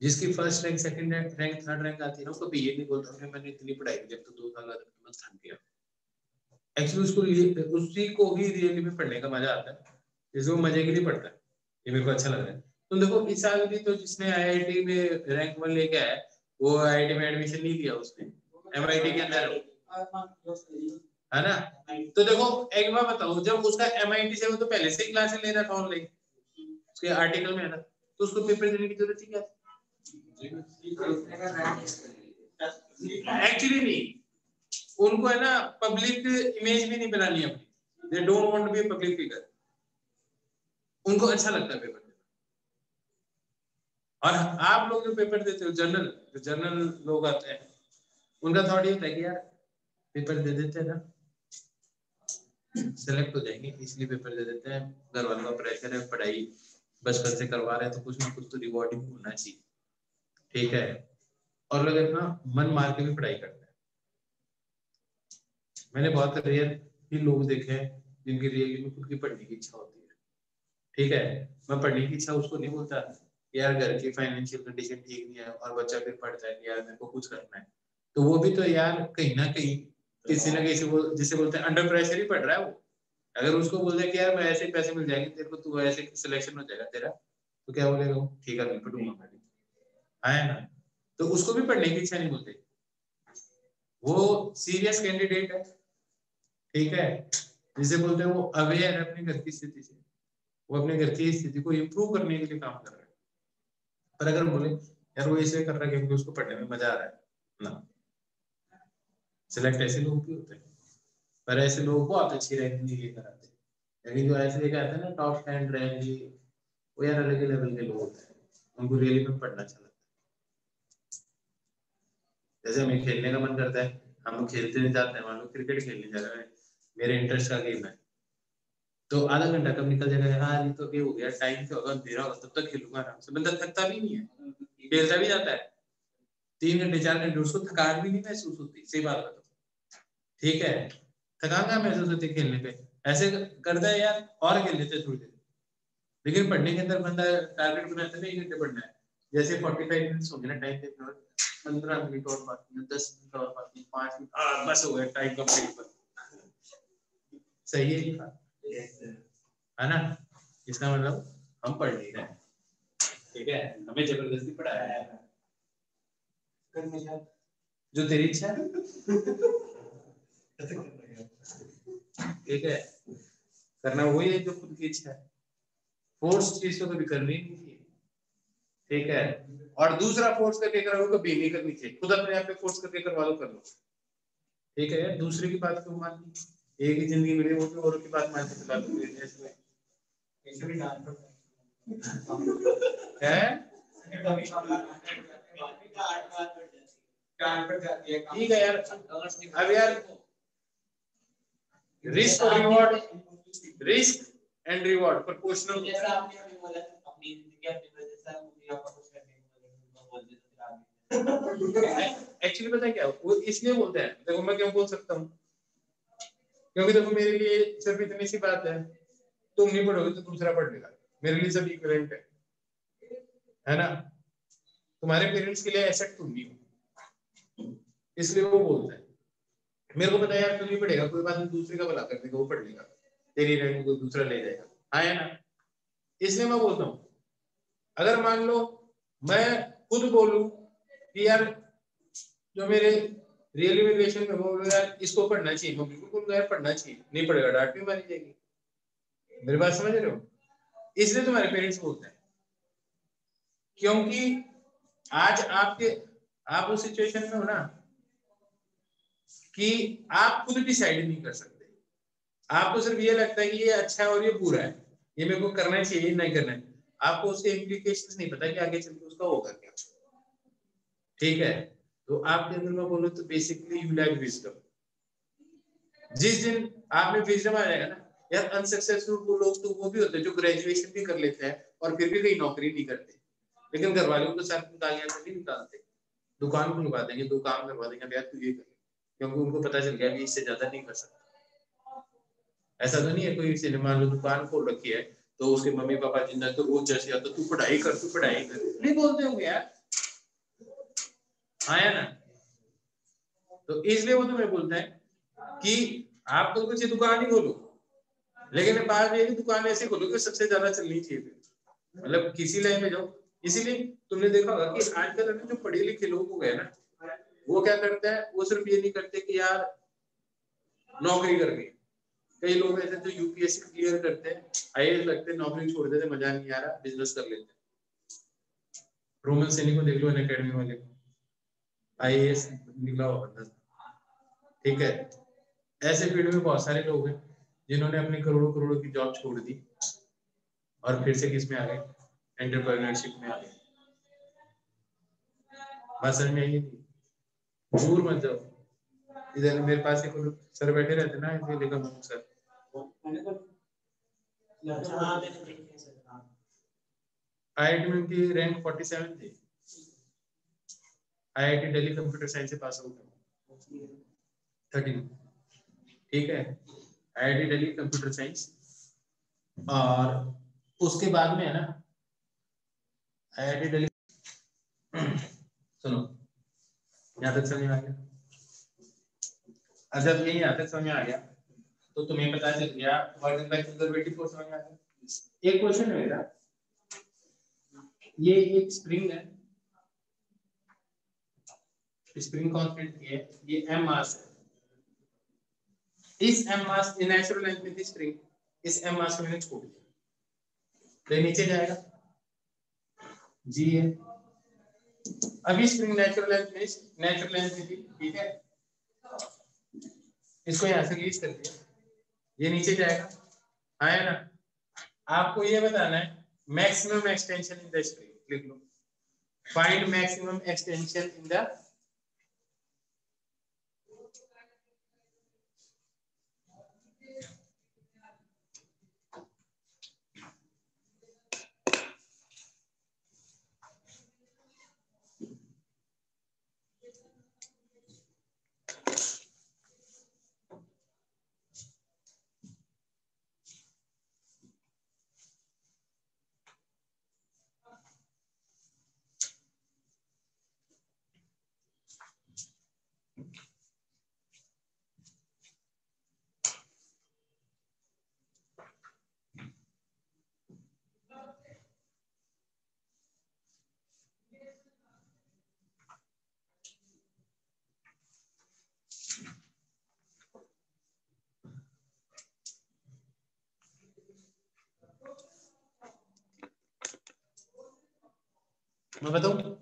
जिसकी first rank, second rank, third rank आती है ना, उसको ये नहीं बोलता कि मैंने इतनी पढ़ाई की, जब तो 2 साल मैं थक गया। एक्चुअली उसी को ही रियली में पढ़ने का मजा आता है, जिसको मजे के लिए पढ़ता है, ये मेरे को अच्छा लग रहा है। तो देखो इस साल भी तो जिसने IIT में रैंक 1 लेके आया, वो IIT में एडमिशन नहीं लिया, उसने MIT के अंदर है ना। तो देखो एक बार बताओ, जब उसका MIT से वो तो पहले से ही क्लासेस ले रहा था ऑनलाइन, उसके आर्टिकल में है ना, तो उसको पेपर देने की जरूरत ही क्या है? एक्चुअली नहीं, उनको है ना पब्लिक इमेज भी नहीं बनानी अपनी, they don't want to be public figure, उनको अच्छा लगता है पेपर देना। और आप लोग जो पेपर देते हो, जनरल लोग आते हैं, उनका थॉट ये होता है कि यार पेपर दे देते हैं ना, सेलेक्ट हो जाएंगे, इसलिए पेपर दे देते हैं, घर वालों का प्रेशर है, पढ़ाई बचपन से करवा रहे हैं, तो कुछ ना कुछ तो रिवॉर्डिंग होना चाहिए, ठीक है। और लोग अपना मन मार के भी पढ़ाई करते हैं। मैंने बहुत रेयर ही लोग देखे हैं जिनकी रियली में खुद की पढ़ने की इच्छा होती है, ठीक है। मैं पढ़ने की इच्छा उसको नहीं बोलता यार घर की फाइनेंशियल कंडीशन ठीक नहीं है और बच्चा फिर पढ़ता है कि यार मेरे को कुछ करना है, तो वो भी तो यार कहीं ना कहीं किसी ना किसी को, जिसे बोलते हैं अंडर प्रेशर ही पढ़ रहा है वो। अगर उसको बोल दे कि यार मैं ऐसे पैसे मिल जाएंगे तेरे को, तू ऐसे सिलेक्शन हो जाएगा तेरा, तो क्या बोलेगा वो, ठीक है मैं पढ़ूंगा, है ना। तो उसको भी पढ़ने की इच्छा नहीं बोलते, वो सीरियस कैंडिडेट है, ठीक है, जिसे बोलते हैं वो अवेयर है अपने घर की स्थिति से, वो अपने घर की स्थिति को इम्प्रूव करने के लिए काम कर रहा है। पर अगर बोले यार वो इसलिए कर रहा है क्योंकि उसको पढ़ने में मजा आ रहा है ना, सिलेक्ट ऐसे लोग भी होते हैं, पर ऐसे लोगों को आप अच्छी रैंक नहीं लेकर आते, लेकिन जो ऐसे लेकर आते हैं ना टॉप 10 रैंक, वो यार अलग ही लेवल के लोग होते हैं, उनको रियली में पढ़ना अच्छा लगता है। जैसे हमें खेलने का मन करता है, हम लोग खेलते नहीं जाते हैं, मान लो क्रिकेट खेलने जा रहे हैं, मेरे इंटरेस्ट का गेम है, तो आधा घंटा कब निकल जाएगा, हाँ ये तो क्या हो गया, टाइम से होगा, अंधेरा होगा, तब तक खेलूंगा आराम से, बंदा थकता भी नहीं है, खेलता भी जाता है 3 घंटे 4 घंटे, उसको थकान भी नहीं महसूस होती, सही बात है, ठीक है, थकान कहाँ महसूस होती है खेलने पे, ऐसे करता है यार और खेल लेते थोड़ी देर, लेकिन पढ़ने के अंदर बंदा टारगेट बनाता है 1 घंटे पढ़ना है, जैसे 45 मिनट्स हो गए ना टाइम पे, 15 मिनट और बाकी 10 मिनट और बाकी 5 मिनट, बस हो गया टाइम कंप्लीट, सही है ना। इसका मतलब हम पढ़ नहीं रहे, ठीक है, हमें जबरदस्ती पढ़ाया है, जो तेरी इच्छा है, ठीक है, करना वही है जो खुद की इच्छा है, फोर्स चीज तो कभी करनी नहीं चाहिए, ठीक है। और दूसरा फोर्स करके करो कभी नहीं करनी चाहिए, खुद अपने आप पे फोर्स करके करवा लो, कर लो, ठीक है यार, दूसरे की बात क्यों माननी, एक ही जिंदगी मिली, वो भी औरों की बात मान के चला लो, ऐसे भी ठीक है यार। अब यार रिस्क और reward, risk and reward proportional, actually पता है क्या वो इसलिए बोलते हैं, देखो मैं क्यों बोल सकता हूँ, क्योंकि देखो मेरे लिए सिर्फ इतनी सी बात है, तुम नहीं पढ़ोगे तो दूसरा पढ़ लेगा, मेरे लिए सब इक्विवेलेंट है ना, तुम्हारे पेरेंट्स के लिए एसेट तुम नहीं हो, इसलिए वो बोलते हैं, मेरे को पता है यार तू नहीं पढ़ेगा, कोई बात नहीं, दूसरे का भला कर देगा, वो पढ़ लेगा, तेरी रैंक को दूसरा ले जाएगा, हाँ है ना, इसलिए मैं बोलता हूँ, अगर मान लो मैं खुद बोलूं कि यार जो मेरे रियल रिलेशन में बोलो यार इसको पढ़ना चाहिए, मैं बिल्कुल बोलूंगा यार पढ़ना चाहिए, नहीं पढ़ेगा डांट भी मारी जाएगी, मेरी बात समझ रहे हो? इसलिए तुम्हारे पेरेंट्स बोलते हैं, क्योंकि आज आप उस सिचुएशन में हो ना कि आप खुद डिसाइड नहीं कर सकते। आपको सिर्फ ये लगता है कि ये अच्छा है और ये बुरा है, ये मेरे को करना चाहिए नहीं करना है। आपको उसके इम्प्लीकेशंस नहीं पता कि आगे चल के उसका होगा क्या। ठीक है, तो आपके अंदर मैं बोलूं तो बेसिकली यू लैक विजडम। जिस दिन आप में विजडम आ जाएगा ना यार, अनसक्सेसफुल लोग तो वो भी होते हैं जो ग्रेजुएशन भी कर लेते हैं और फिर भी कहीं नौकरी नहीं करते, लेकिन घर वालों को सर गालियां से नहीं निकालते, दुकान खुलवा देंगे, दो काम करवा देंगे, यार तू ये कर, क्योंकि उनको पता चल गया कि इससे ज्यादा नहीं कर सकता। ऐसा तो नहीं है कोई सिनेमा लो दुकान खोल रखी है तो उसके मम्मी पापा जिंदा तो रोज जैसे आता तू पढ़ाई कर नहीं बोलते होंगे यार, आया ना। तो इसलिए वो तुम्हें बोलता है कि आप तो कुछ दुकान ही खोलो, लेकिन बात ये दुकान ऐसे खोलो कि सबसे ज्यादा चलनी चाहिए, मतलब किसी लाइन में जाओ। इसीलिए तुमने देखा होगा कि आजकल जो पढ़े लिखे लोग हो गए ना, वो क्या करते हैं, वो सिर्फ ये नहीं करते कि यार नौकरी करनी। कई लोग ऐसे जो यूपीएससी क्लियर करते हैं, आईएएस लगते हैं, नौकरी छोड़ देते, मजा नहीं आ रहा, बिजनेस कर लेते हैं। रोमन सैनी को देख लो, अनअकैडमी वाले को, आईएएस निकला हुआ बंदा, ठीक है। ऐसे फील्ड में बहुत सारे लोग हैं जिन्होंने अपने करोड़ों करोड़ों की जॉब छोड़ दी और फिर से किस में आ गए, एंटरप्रेन्योरशिप में आ गए। बात समझ में आई? दूर मत जाओ, इधर मेरे पास एक सर बैठे रहते ना, इसलिए लिखा हूँ सर। आईआईटी में उनकी रैंक 47 थी। आईआईटी दिल्ली कंप्यूटर साइंस से पास आउट है, 13, ठीक है। आईआईटी दिल्ली कंप्यूटर साइंस, और उसके बाद में है ना आईआईटी दिल्ली, सुनो यहाँ तक समझ आ गया? जब यही यहाँ तक समझ आ गया तो तुम्हें पता चल गया वर्किंग बाय कंजर्वेटिव को समझ आ गया। एक क्वेश्चन है मेरा, ये एक स्प्रिंग है, स्प्रिंग कांस्टेंट है, ये m मास है। इस m मास नेचुरल लेंथ में थी स्प्रिंग, इस m मास को मैंने छोड़ दिया तो नीचे जाएगा, g है। अभी स्प्रिंग नेचुरल लेंथ में थी, ठीक है, इसको यहां से रिलीज कर दिया, ये नीचे जाएगा, आया ना। आपको ये बताना है maximum extension in the spring, लिख लो, find maximum extension in the, मैं बताऊं?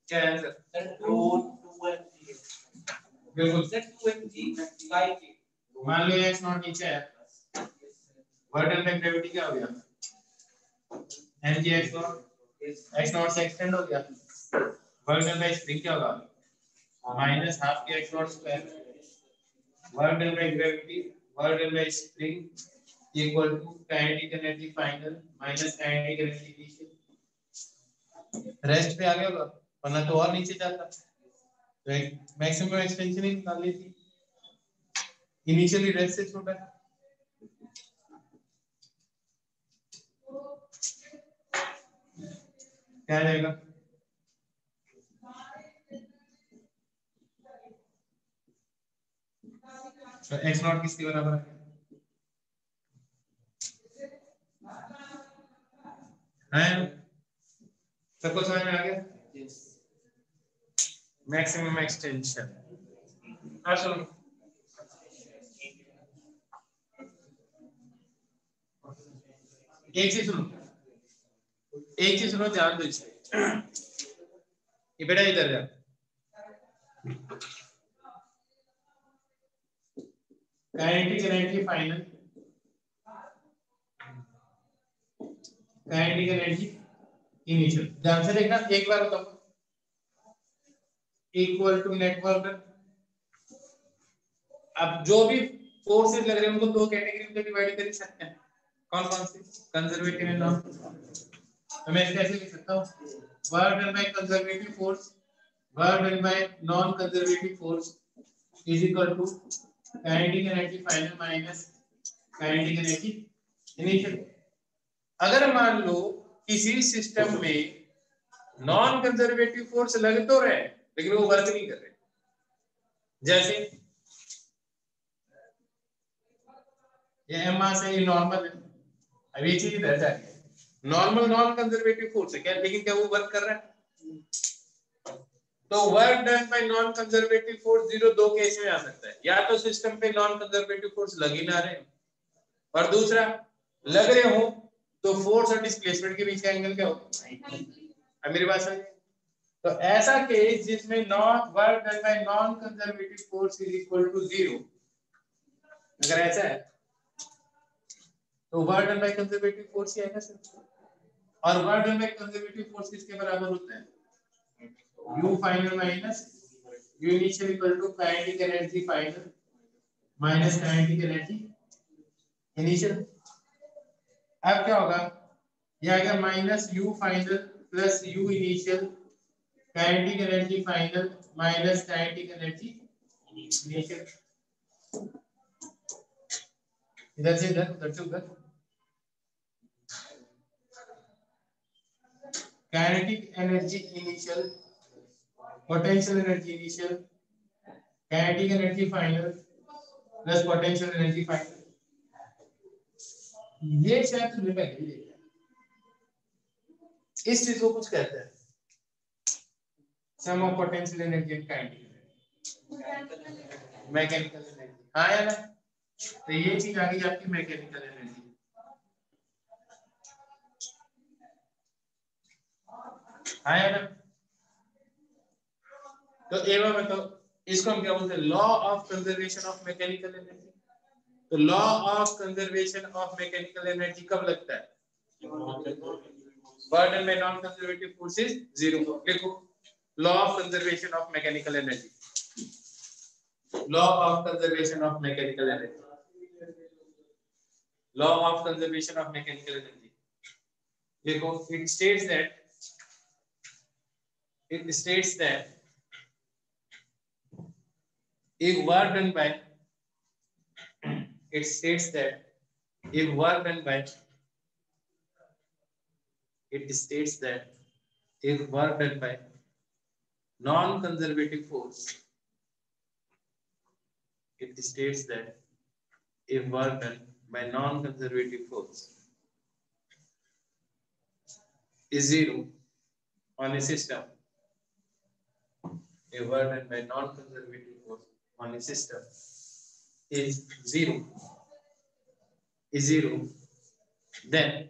क्या है आंसर? बिल्कुल मान लो x नॉट नीचे है, वर्क डन बाय ग्रेविटी क्या हो गया? mg x नॉट से एक्सटेंड हो गया, वर्क डन बाय स्प्रिंग क्या होगा? माइनस हाफ के x naught square, work done by gravity work done by spring equal to kinetic energy final minus kinetic energy initial. Rest पे आ गया होगा, वरना तो और नीचे जाता। तो एक मैक्सिमम एक्सटेंशन ही निकाल ली थी, इनिशियली रेस्ट से छोटा है। क्या रहेगा? तो x नॉट किसके बराबर है? सबको समझ में आ गया? Maximum extension. हाँ सुनो, एक चीज सुनो, एक चीज सुनो, ध्यान दो इसे। ये बेटा इधर जा, kinetic energy final kinetic energy initial. ध्यान से देखना, एक बार बताओ, इक्वल टू नेटवर्क। अब जो भी फोर्सेस लग रहे हैं उनको दो कैटेगरी में डिवाइड कर सकते हैं। कौन कौन से? Conservative and non. तो मैं इसको ऐसे लिख सकता हूँ, work done by conservative force work done by non conservative force is equal to kinetic energy final minus kinetic energy initial. अगर मान लो किसी सिस्टम में नॉन कंजर्वेटिव फोर्स लग तो रहे लेकिन वो वर्क नहीं कर रहे, जैसे ये एम मास है, ये नॉर्मल है। अब ये चीज इधर जा रही है, नॉर्मल नॉन कंजर्वेटिव फोर्स है क्या, लेकिन क्या वो वर्क कर रहा है? तो work done by non conservative force zero दो केस में आ सकता है, या तो सिस्टम पे नॉन कंजर्वेटिव फोर्स लग ही ना रहे, और दूसरा लग रहे हो तो फोर्स और डिस्प्लेसमेंट के बीच का एंगल क्या होगा? अब मेरी बात समझ? तो ऐसा केस जिसमें non work done by non conservative force is equal to zero, अगर ऐसा है तो work done by conservative force ही आएगा सर। और work done by conservative force किसके बराबर होता है? u final minus u initial equal to kinetic energy final minus kinetic energy initial. अब क्या होगा? ये आएगा minus u final plus u initial kinetic energy final minus kinetic energy initial. इधर से इधर, उधर से उधर, kinetic energy initial potential energy initial kinetic energy final plus potential energy final, ये शायद तुमने पहले भी देखा है। इस चीज को कुछ कहते हैं sum of potential energy and kinetic energy, mechanical energy. हाँ या ना, तो ये चीज आ गई आपकी मैकेनिकल एनर्जी। हाँ या ना, तो एवं में तो इसको हम क्या बोलते हैं, law of conservation of mechanical energy. तो law of conservation of mechanical energy कब लगता है, work done by non conservative forces 0। लिखो law of conservation of mechanical energy, law of conservation of mechanical energy, law of conservation of mechanical energy. देखो it states that if work done by it states that if work done by it states that if work done by non-conservative force, it states that if work done by non-conservative force is 0 on a system, if work done by non-conservative force on a system is zero, then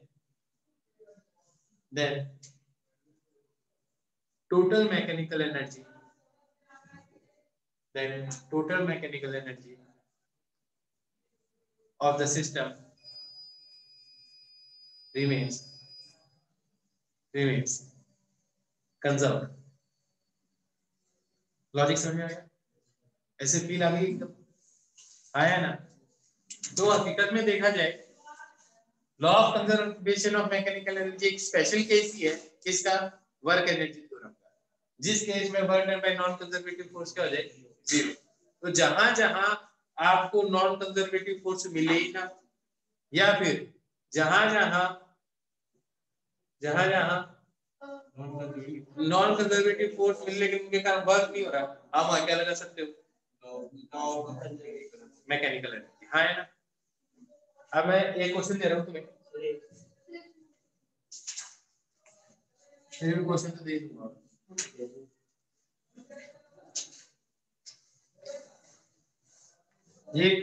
total mechanical energy of the system remains conserved। Logic समझ में आया, ऐसे feel आ गई एकदम, आया ना। तो हकीकत में देखा जाए law of conservation of mechanical energy एक स्पेशल केस ही है किसका, वर्क एनर्जी थ्योरम का, जिस केस में work done by non conservative force क्या हो जाए 0। तो जहां जहां आपको नॉन कंजर्वेटिव फोर्स मिले ही ना, या फिर जहां जहां नॉन कंजर्वेटिव फोर्स मिलने के उनके कारण वर्क नहीं हो रहा, आप वहां क्या लगा सकते हो, मैकेनिकल एनर्जी। हाँ है ना। अब मैं एक क्वेश्चन दे रहा हूँ तुम्हें, क्वेश्चन तो दे दूंगा। एक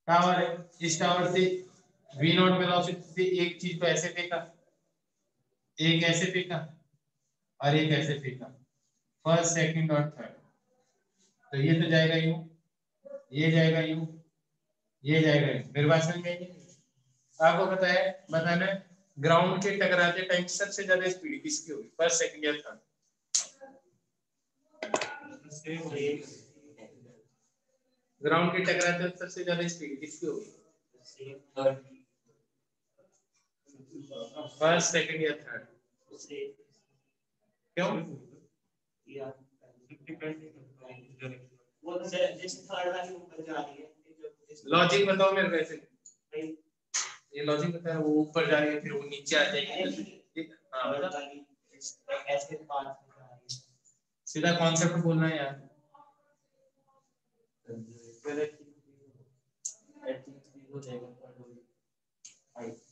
टावर है, इस टावर से v नॉट वेलोसिटी से एक चीज को ऐसे फेंका, एक ऐसे फेंका और एक ऐसे फेंका, फर्स्ट सेकंड और थर्ड। तो ये तो जाएगा यूं, ये जाएगा यूं, ये जाएगा यूं। मेरे बात समझ में आई? आपको बताना है ग्राउंड के टकराते टाइम सबसे ज्यादा स्पीड किसकी होगी, फर्स्ट सेकंड या थर्ड? ग्राउंड के टकराते सबसे ज्यादा स्पीड किसकी होगी, फर्स्ट सेकंड या थर्ड? क्यों? लॉजिक बताओ मेरे वैसे, ये लॉजिक बता, वो ऊपर जा रही है फिर वो नीचे आ जाएगी। हाँ सीधा कॉन्सेप्ट बोलना है यार।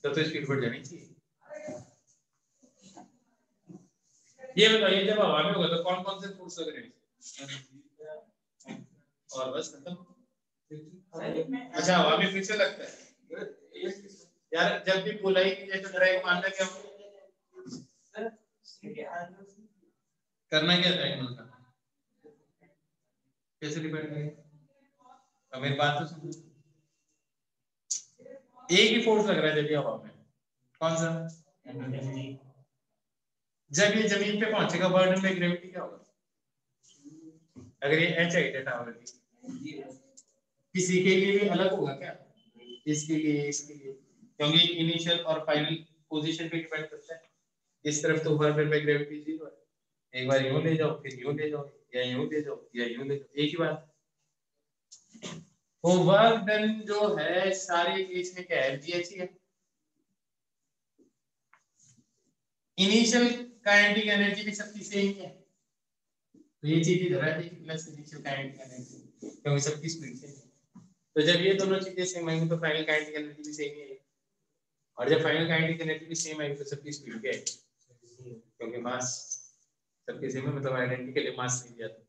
तो स्पीड बढ़ जानी चाहिए। ये बताइए जब हवा में होगा तो कौन कौन से फोर्स लग रहे हैं, और बस खत्म। अच्छा हवा में फिर से लगता है यार, जब भी बुलाई की जैसे ड्राइव मारना क्या करना, क्या था एंगल का, कैसे डिपेंड करेगा। अब मेरी बात तो सुनो, एक ही फोर्स लग रहा है जब ये हवा में, कौन सा? जब ये जमीन पे पहुंचेगा बर्डन में ग्रेविटी क्या होगा, अगर ये एच हाइट है टावर की, किसी के लिए भी अलग होगा क्या, इसके लिए इसके लिए, क्योंकि इनिशियल और फाइनल पोजीशन पे डिपेंड करता है। इस तरफ तो बर्डन में ग्रेविटी 0 है, एक बार यूं ले जाओ फिर यूं ले जाओ या यूं ले जाओ या यूं ले जाओ, एक ही बात। तो वर्क डन जो है सारे केस में क्या है, जीएच ही है। इनिशियल काइनेटिक एनर्जी भी सबकी सेम है, तो ये चीज इधर आ जाएगी प्लस इनिशियल काइनेटिक एनर्जी, क्योंकि सबकी स्पीड सेम है। तो जब ये दोनों चीजें सेम आएंगी तो फाइनल काइनेटिक एनर्जी भी सेम ही है, और जब फाइनल काइनेटिक एनर्जी भी सेम आएगी तो सबकी स्पीड क्या है, क्योंकि मास सबके सेम है, मतलब आइडेंटिकली मास नहीं दिया था।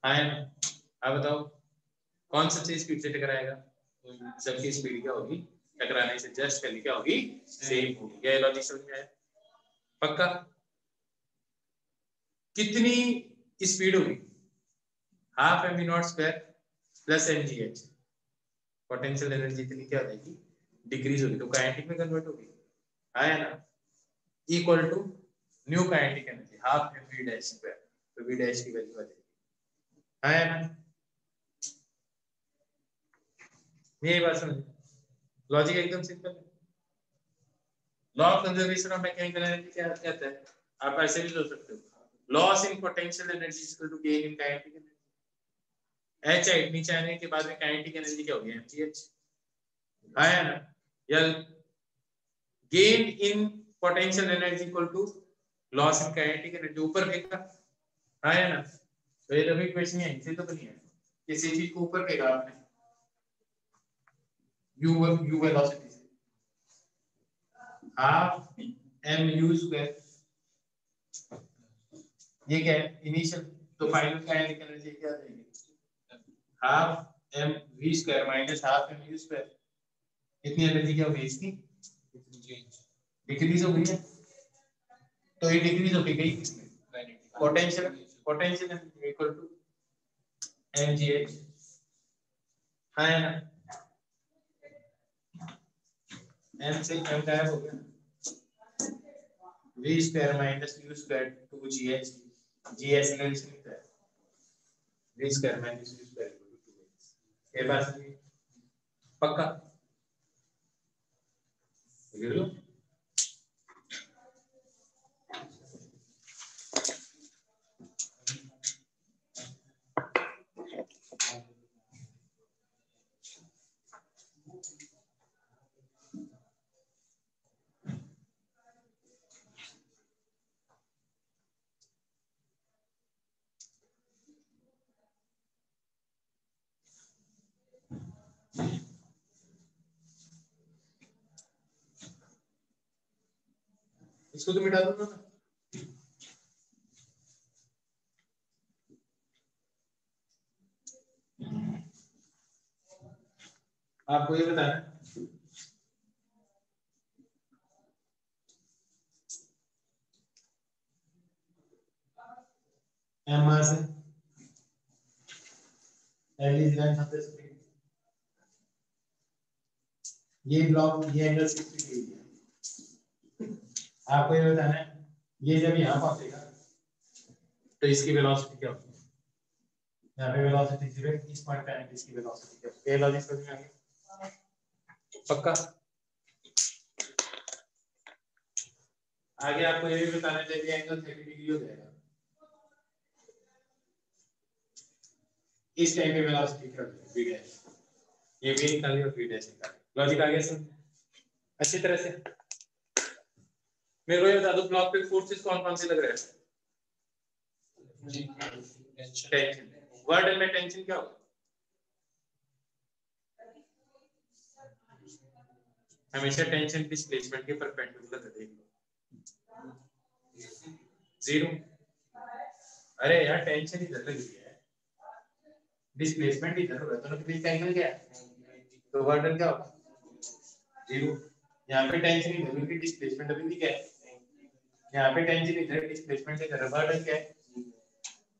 हाँ, अब बताओ कौन सबसे स्पीड से टकराएगा, सबकी स्पीड क्या होगी, टकराने से जस्ट पहले क्या होगी, सेम होगी। क्या लॉजिक समझ में आया? पक्का? कितनी स्पीड होगी, half m naught square plus m g h, potential energy इतनी क्या हो जाएगी, डिक्रीज होगी, तो काइनेटिक में कन्वर्ट होगी, आया ना, equal to new kinetic energy half m v dash square, तो वी डैश की वैल्यू आ जाएगी, आया ना, यही बात समझ, लॉजिक एकदम सिंपल है। Law of conservation of mechanical energy क्या कहता है, आप ऐसे भी सोच सकते हो, loss in potential energy equal to gain in kinetic energy, h i नीचे आने के बाद में काइनेटिक एनर्जी क्या होगी, mgh, आया ना, या gain in potential energy equal to loss in kinetic energy, ऊपर फेंका, आया ना, तो ये तो इक्वेशन है, इसे तो बनी है, किसी चीज को ऊपर फेंका आपने u वेलोसिटी से, हाफ एम यू स्क्वायर, ये क्या है इनिशियल, तो फाइनल काइनेटिक एनर्जी क्या आ जाएगी, half m v square minus half m u square, कितनी एनर्जी क्या होगी इसकी, डिक्रीज हो गई है, तो ये डिक्रीज हो गई किसमें, potential, potential energy equal to mgh, हाँ है ना, m से m गायब हो गया, v square minus u square 2gh, gh का इसमें क्या है, v square minus u square 2h, ये बात समझिए, पक्का लिख लो। इसको तो मिटा दो ना, आपको ये बताना m से l is length of the spring, ये ब्लॉक ये एंगल 60 डिग्री है, आपको ये बताना है ये जब यहाँ पहुंचेगा तो इसकी वेलोसिटी क्या होगी, यहाँ पे वेलोसिटी 0 है, इस पॉइंट पे आने पे इसकी वेलोसिटी क्या होगी, ये लॉजिक समझ में आ गया, पक्का? आगे आपको ये भी बताना चाहिए एंगल 30 डिग्री हो जाएगा, इस टाइम पे वेलोसिटी क्या होगी, v डैश, ये v निकालिए और v डैश निकालिए, लॉजिक आ गया समझ अच्छी तरह से। मेरे को ये बता दो ब्लॉक पे फोर्सेस कौन कौन से लग रहे हैं, टेंशन, वर्ड में टेंशन क्या होगा, हमेशा टेंशन डिस्प्लेसमेंट के परपेंडिकुलर रहेगी, जीरो, अरे यार टेंशन इधर लग रही है, डिस्प्लेसमेंट इधर हो रहा है, दोनों के बीच का एंगल क्या है, तो वर्डन क्या होगा, जीरो, यहाँ पे टेंशन इधर की डिस्प्लेसमेंट अभी भी क्या है, यहाँ पे टेंशन इधर डिस्प्लेसमेंट इधर, वर्डन क्या है,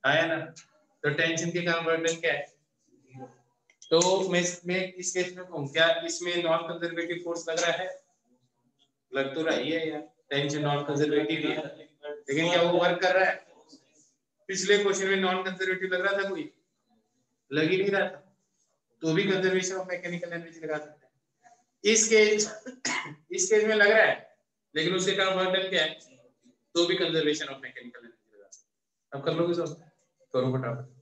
आया ना, तो टेंशन के कारण वर्डन क्या है, तो मैं इस केस में कहूँ क्या इसमें नॉन कंजर्वेटिव फोर्स लग रहा है, लग तो रही है यार, टेंशन नॉन कंजर्वेटिव ही है, लेकिन क्या वो वर्क कर रहा है, पिछले क्वेश्चन में नॉन कंजर्वेटिव लग रहा था कोई, लग ही नहीं रहा था, तो भी कंजर्वेशन ऑफ मैकेनिकल एनर्जी लगा सकते हैं, इस केस में लग रहा है लेकिन उसके कारण वर्क क्या है, तो भी कंजर्वेशन ऑफ मैकेनिकल एनर्जी लगा सकते हैं। अब कर लोगे सब, करो फटाफट।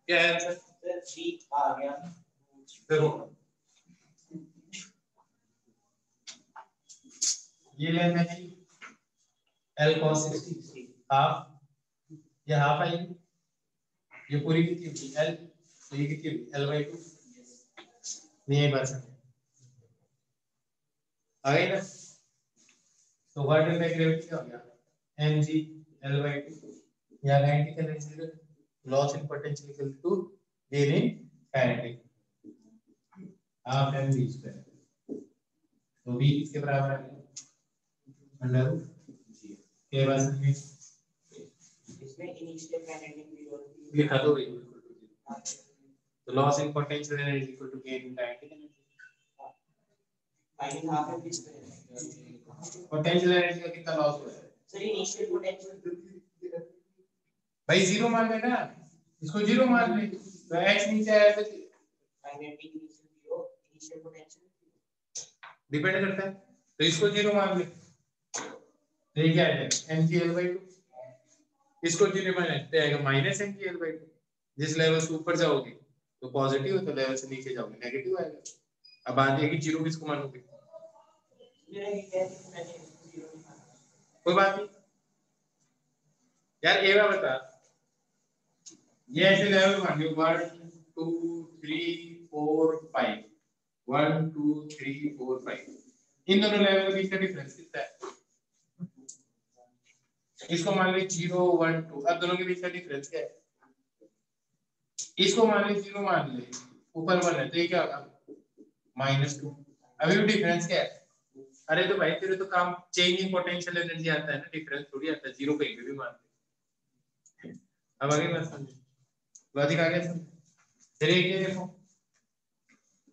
क्या है आंसर? आ गया। देखो ये लेंथ है L cos 60 हाफ, ये हाफ आएगी, ये पूरी कितनी होगी L, तो ये कितनी होगी L/2, नहीं बात समझ आ गई ना? तो व्हाट इज द ग्रेविटी क्या हो गया mg L/2 या kinetic energy loss in potential equal to gain in kinetic half mv square, तो v किसके बराबर है अंडर रूट g के बस में इसमें इनिशियल काइनेटिक लिखा दो v इक्वल टू 0, तो loss in potential energy equal to gain in kinetic energy find half mv square, potential energy का कितना लॉस हुआ है सर इनिशियल पोटेंशियल भाई जीरो मान लेना, इसको जीरो मान ले तो x नीचे आया तो kinetic zero initial potential depend करता है, तो इसको जीरो मान ले तो ये क्या है mg L/2, इसको जीरो मान लेते आएगा माइनस mg L/2, जिस लेवल से ऊपर जाओगे तो पॉजिटिव है, तो लेवल से नीचे जाओगे नेगेटिव आएगा। अब आ जाएगी जीरो किसको मानोगे, कोई बात नहीं यार, एवा बता ये ऐसे लेवल मान लो 1 2 3 4 5 1 2 3 4 5, इन दोनों लेवल के बीच का डिफरेंस कितना है, इसको मान ली 0 1 2, अब दोनों के बीच का डिफरेंस क्या है, इसको मान ली 0 मान ले, ऊपर 1 है तो ये क्या होगा -2, अभी भी डिफरेंस क्या है, अरे तो भाई तेरे तो काम चेंज इन पोटेंशियल एनर्जी आता है ना, डिफरेंस थोड़ी आता है, जीरो कहीं पे भी मान ले। अब आगे बात समझो, लॉजिक आ गया समझ, चलिए ये देखो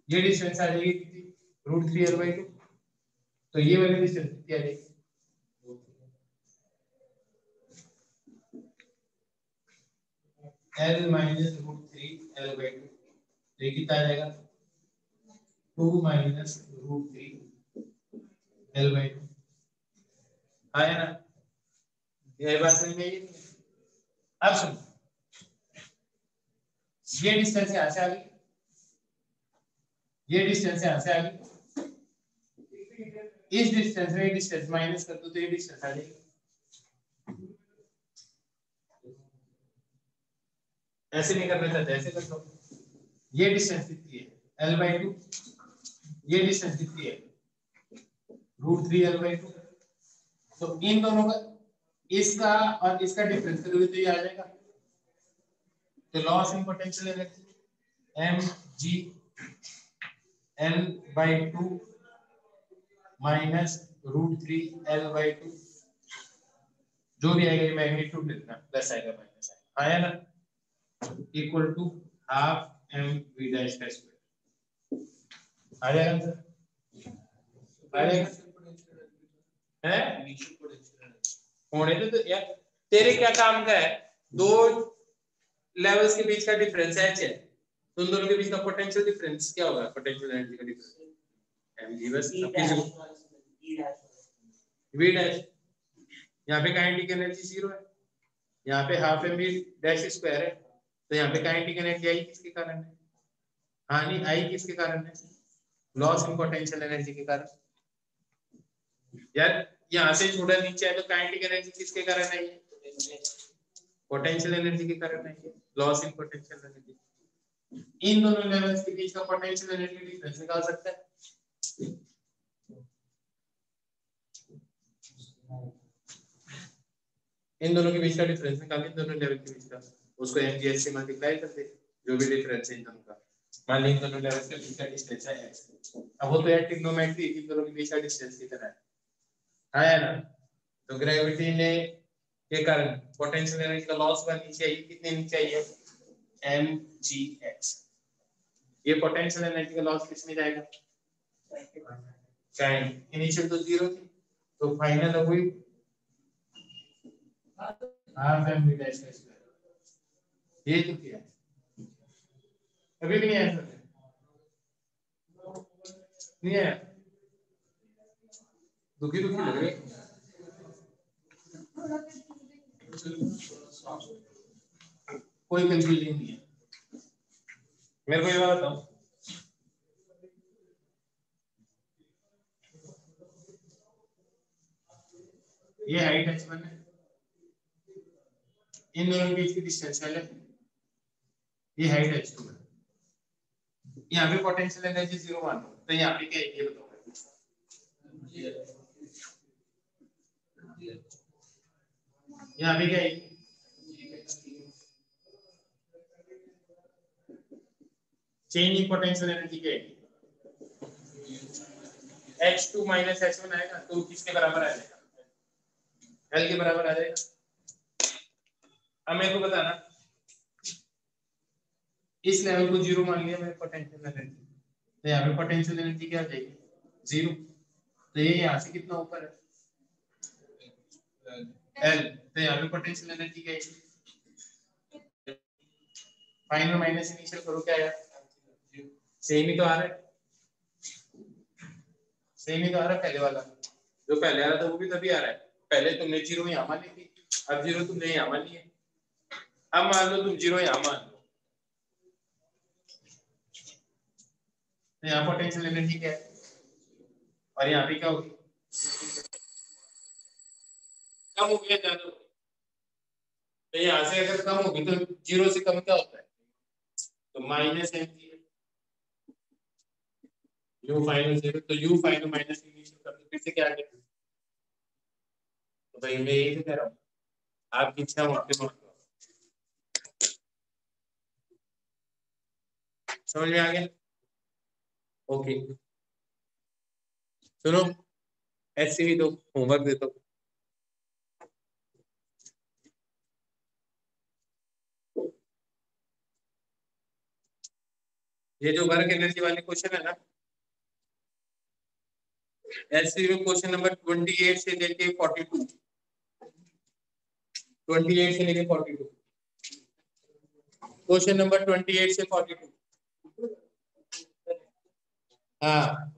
ये डिस्टेंस आ जाएगी कितनी √3L/2, तो ये वाली डिस्टेंस कितनी आ जाएगी L minus √3L/2, तो ये कितना आ जाएगा 2 minus √3L/2 आया ना, ये बात समझ में आई। अब सुन, ये डिस्टेंस यहाँ से आ गई, ये डिस्टेंस यहाँ से आ गई, इस डिस्टेंस में डिस्टेंस माइनस कर दो तो ये डिस्टेंस आ जाएगी, ऐसे नहीं करना चाहते, ऐसे कर लो। ये डिस्टेंस कितनी है L/2, ये डिस्टेंस कितनी है √3 L/2। तो इन दोनों का, इसका और इसका डिफरेंस करोगे तो ये आ जाएगा। तो loss in potential energy mg L/2 minus √3 L/2, जो भी आएगा ये मैग्नीट्यूड लिखना, प्लस आएगा माइनस आएगा ना, equal to half mv dash का स्क्वायर। आ जाएगा आंसर, आ जाएगा है होने तो यार, तेरे क्या काम का है, दो लेवल्स के बीच का डिफरेंस h है, तो उन दोनों के बीच का पोटेंशियल डिफरेंस क्या होगा, पोटेंशियल एनर्जी का डिफरेंस mg बस v डैश। यहाँ पे काइनेटिक एनर्जी 0 है, यहाँ पे हाफ mv डैश स्क्वायर है, तो यहाँ पे काइनेटिक एनर्जी आई किसके कारण है, हाँ नहीं आई किसके कारण है, लॉस इन पोटेंशियल एनर्जी के कारण। यार यहाँ से छोटा नीचे है तो काइनेटिक एनर्जी किसके कारण है, पोटेंशियल एनर्जी के कारण है, लॉस इन पोटेंशियल एनर्जी। इन दोनों लेवल्स के बीच का पोटेंशियल एनर्जी डिफरेंस निकाल सकते हैं। इन दोनों के बीच का डिफरेंस निकाल, इन दोनों लेवल के बीच का, उसको mgs से मल्टीप्लाई कर दे, जो भी डिफरेंस है इन दोनों का। मान लीजिए दोनों लेवल्स के बीच का डिस्टेंस है x, अब वो तो यार ट्रिग्नोमेट्री, इन दोनों के बीच का डिस्टेंस कितना है ना, तो ग्रेविटी ने के कारण पोटेंशियल एनर्जी का लॉस का नीचे आई, कितने नीचे आई है mgx। ये पोटेंशियल एनर्जी का लॉस किसमें जाएगा, इनिशियल तो 0 थी, तो फाइनल अब हुई हाफ mv डैश का स्क्वायर। ये तो क्या है, अभी भी नहीं आया सर, नहीं आया, दुखी दुखी लग रहे, कोई कंफ्यूजन नहीं है, मेरे को ये बात बताओ, ये हाइट h1 है, इन दोनों के बीच की डिस्टेंस L है, ये हाइट h2 है, यहाँ पे पोटेंशियल एनर्जी 0 मान लो, तो यहाँ पे क्या है ये बताओ, यहाँ पे क्या है, चेंज इन पोटेंशियल एनर्जी क्या है, h2 माइनस h1 आएगा, तो किसके बराबर आ जाएगा, L के बराबर आ जाएगा। अब मेरे को बताना, इस लेवल को 0 मान लिया मैंने पोटेंशियल एनर्जी, तो यहाँ पे पोटेंशियल एनर्जी क्या आ जाएगी 0, तो ये यहाँ से कितना ऊपर है L, तो यहाँ पे पोटेंशियल एनर्जी क्या है, फाइनल माइनस इनिशियल करो क्या आया, सेम ही तो आ रहा है, सेम ही तो आ रहा है, पहले वाला जो पहले आ रहा था वो भी तभी आ रहा है, पहले तुमने 0 यहाँ मान ली थी, अब 0 तुमने यहाँ मान ली है, अब मान लो तुम 0 यहाँ मान लो, तो यहाँ पोटेंशियल एनर्जी क्या है, और यहाँ पे क्या होगी, कम हो गया ज्यादा, तो यहाँ से अगर कम होगी तो 0 से कम क्या होता है, तो माइनस mg है, u फाइनल 0, तो u फाइनल माइनस इनिशियल कर दो, फिर से क्या आ गया, तो भाई मैं यही तो कह रहा हूँ, आपकी इच्छा मौके पर समझ में आ गया, ओके सुनो, ऐसे ही तो होमवर्क देता हूँ, ये जो वर्क एनर्जी वाले क्वेश्चन है ना, ऐसे में क्वेश्चन नंबर 28 से लेके 42, 28 से लेके 42, क्वेश्चन नंबर 28 से 42, हाँ